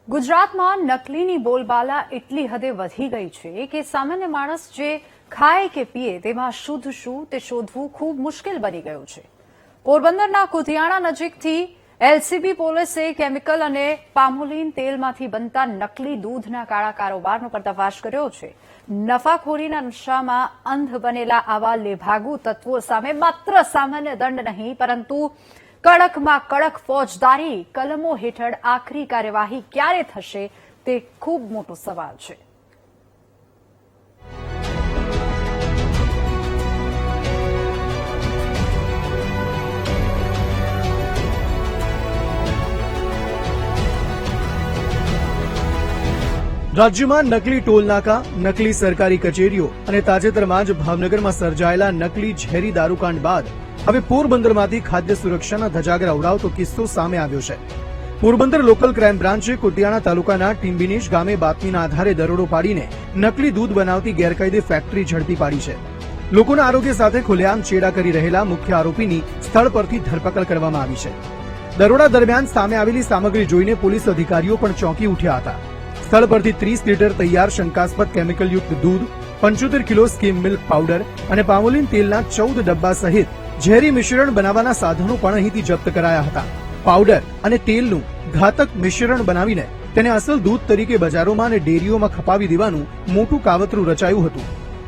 ગુજરાતમાં નકલીની બોલબાલા એટલી હદે વધી ગઈ છે કે સામાન્ય માણસ જે ખાય કે પીએ તેમાં શુદ્ધ શું તે શોધવું ખૂબ મુશ્કેલ બની ગયું છે। પોરબંદરના કુતિયાણા નજીકથી એલસીબી પોલીસે કેમિકલ અને પામોલીન તેલમાંથી બનતા નકલી દૂધના કાળા કારોબારનો પર્દાફાશ કર્યો છે। નફાખોરીના નશામાં અંધ બનેલા આવા લેભાગુ તત્વો સામે માત્ર સામાન્ય દંડ નહીં પરંતુ કડકમાં કડક ફોજદારી કલમો હેઠળ આખરી કાર્યવાહી ક્યારે થશે તે ખૂબ મોટો સવાલ છે। રાજ્યમાં નકલી ટોલનાકા, નકલી સરકારી કચેરીઓ અને તાજેતરમાં જ ભાવનગરમાં સર્જાયેલા નકલી ઝેરી દારૂકાંડ બાદ હવે પોરબંદરમાંથી ખાદ્ય સુરક્ષાના ધજાગરા ઉડાવતો કિસ્સો સામે આવ્યો છે। પોરબંદર લોકલ ક્રાઇમ બ્રાન્ચે કુતિયાણા તાલુકાના ટીમ્બીનેશ ગામે બાતમીના આધારે દરોડો પાડીને નકલી દૂધ બનાવતી ગેરકાયદે ફેક્ટરી ઝડપી પાડી છે। લોકોના આરોગ્ય સાથે ખુલ્લેઆમ ચેડા કરી રહેલા મુખ્ય આરોપીની સ્થળ પરથી ધરપકડ કરવામાં આવી છે। દરોડા દરમિયાન સામે આવેલી સામગ્રી જોઈને પોલીસ અધિકારીઓ પણ ચોંકી ઉઠ્યા હતા। સ્થળ પરથી 30 લીટર તૈયાર શંકાસ્પદ કેમિકલયુક્ત દૂધ, 75 કિલો સ્કીમ મિલ્ક પાવડર અને પામોલીન તેલના 14 ડબ્બા સહિત ઝેરી મિશ્રણ બનાવવાના સાધનો પણ અહીંથી જપ્ત કરાયા હતા। પાવડર અને તેલનું ઘાતક મિશ્રણ બનાવીને તેને અસલ દૂધ તરીકે બજારોમાં અને ડેરીઓમાં ખપાવી દેવાનું મોટું કાવતરું રચાયું હતું।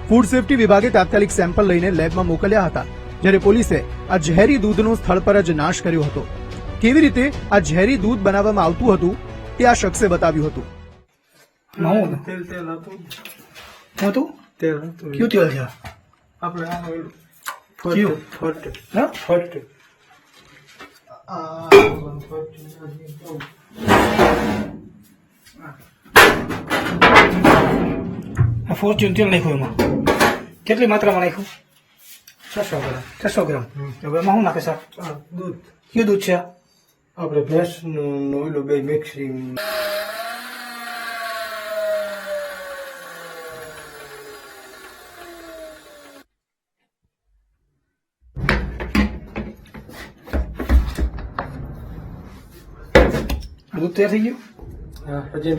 ફૂડ સેફટી વિભાગે તાત્કાલિક સેમ્પલ લઈને લેબમાં મોકલ્યા હતા, જ્યારે પોલીસે આ ઝેરી દૂધનો સ્થળ પર જ નાશ કર્યો હતો। કેવી રીતે આ ઝેરી દૂધ બનાવવામાં આવતું હતું તે આ શખ્સે બતાવ્યું હતું। તેલ હતું કયું તેલ છે આપણે ફોર્ચ્યુન તેલ નાખ્યું એમાં કેટલી માત્રામાં નાખ્યું 600 ગ્રામ હવે એમાં શું નાખે સર દૂધ કયું દૂધ છે આપણે ભેંસનું ઓઈલું બે મિક્સિંગ દૂધ તૈયાર થઈ ગયું પછી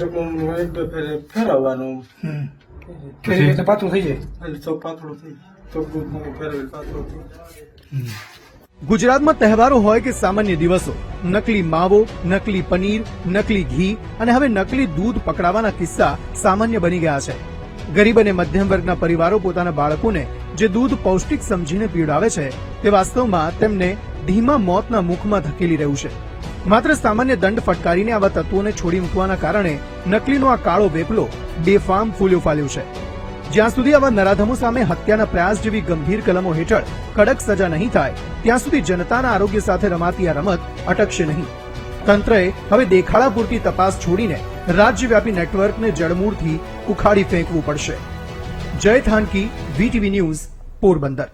ફેરવવાનું કેવી રીતે પાતળું થઈ જાય તો પાતળું થઈ તો દૂધ ફેરવેલ પાતળું થઈ। ગુજરાતમાં તહેવારો હોય કે સામાન્ય દિવસો, નકલી માવો, નકલી પનીર, નકલી ઘી અને હવે નકલી દૂધ પકડાવાના કિસ્સા સામાન્ય બની ગયા છે। ગરીબ અને મધ્યમ વર્ગના પરિવારો પોતાના બાળકોને જે દૂધ પૌષ્ટિક સમજીને પીવડાવે છે તે વાસ્તવમાં તેમને ધીમા મોતના મુખમાં ધકેલી રહ્યું છે। માત્ર સામાન્ય દંડ ફટકારીને આવા તત્વોને છોડી મૂકવાના કારણે નકલીનો આ કાળો વેપલો બેફામ ફૂલ્યો ફાલ્યો છે। જ્યાં સુધી આવા નરાધમો સામે હત્યાના પ્રયાસ જેવી ગંભીર કલમો હેઠળ કડક સજા નહીં થાય ત્યાં સુધી જનતાના આરોગ્ય સાથે રમાતી આ રમત અટકશે નહીં। તંત્રએ હવે દેખાડા પૂરતી તપાસ છોડીને રાજ્યવ્યાપી નેટવર્કને જડમૂળથી ઉખાડી ફેંકવું પડશે। જય થાનકી, VTV ન્યૂઝ, પોરબંદર।